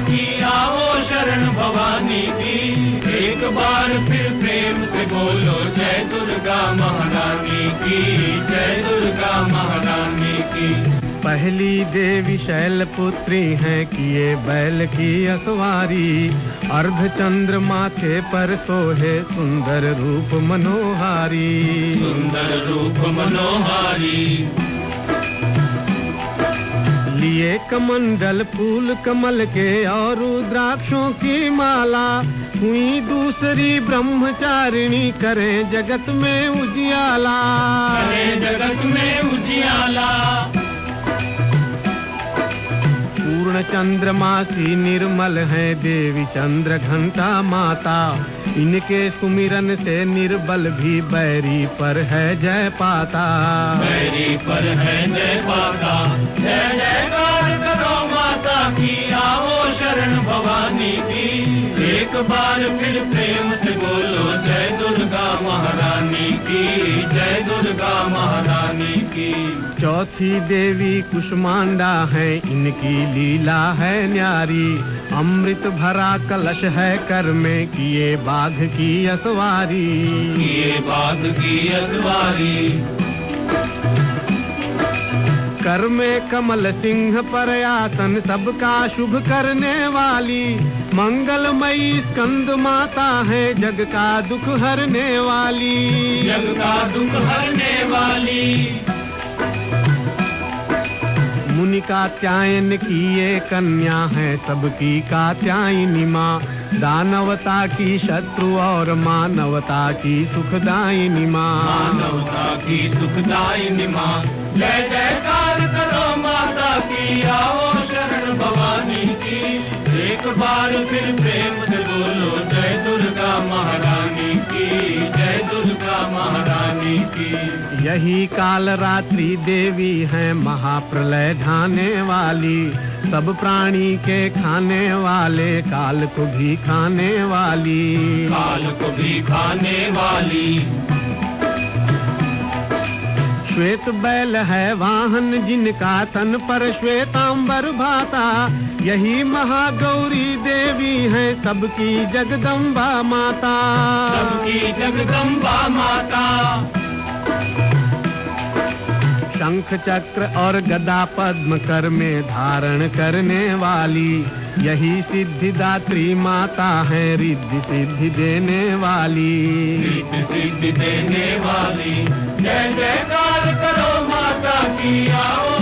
की, आओ शरण भवानी की। एक बार फिर प्रेम से बोलो जय दुर्गा महारानी की, जय दुर्गा महारानी की। पहली देवी शैलपुत्री हैं, किए बैल की अखबारी। अर्धचंद्र माथे पर सोहे, सुंदर रूप मनोहारी, सुंदर रूप मनोहारी। लिए कमंडल फूल कमल के और रुद्राक्षों की माला। हुई दूसरी ब्रह्मचारिणी, करे जगत में उजियाला, करे जगत में उजियाला। पूर्ण चंद्रमासी निर्मल है, देवी चंद्र घंटा माता। इनके सुमिरन से निर्बल भी बैरी पर है जय पाता, बैरी पर है जय पाता। जय जयकार करो माता की, आओ शरण भवानी की। एक बार फिर प्रेम से बोलो जय दुर्गा महारानी की, जय दुर्गा महारानी की। चौथी देवी कुष्मांडा है, इनकी लीला है न्यारी। अमृत भरा कलश है कर में, किए बाघ की असवारी, किए बाघ की असवारी। कर में कमल सिंह पर आसन, सबका शुभ करने वाली। मंगलमयी स्कंद माता है, जग का दुख हरने वाली, जग का दुख हरने वाली। मुनि कात्यायन की ये कन्या है, सबकी कात्यायनी माँ। दानवता की शत्रु और मानवता की सुखदायिनी माँ, मानवता की सुखदायिनी माँ। जय जयकार करो माता की, आओ शरण भवानी की। एक बार फिर प्रेम से बोलो जय दुर्गा महारानी की, जय दुर्गा महारानी की। यही काल रात्रि देवी है, महाप्रलय ढाने वाली। सब प्राणी के खाने वाले, काल को भी खाने वाली, काल को भी खाने वाली। श्वेत बैल है वाहन, जिनका तन पर श्वेतांबर भाता। यही महागौरी देवी है, सबकी जगदम्बा माता, सबकी जगदम्बा माता। शंख चक्र और गदा पद्म कर में धारण करने वाली। यही सिद्धिदात्री माता है, रिद्धि सिद्धि देने वाली, रिद्धि सिद्धि देने वाली। जय जयकार करो माता की, आओ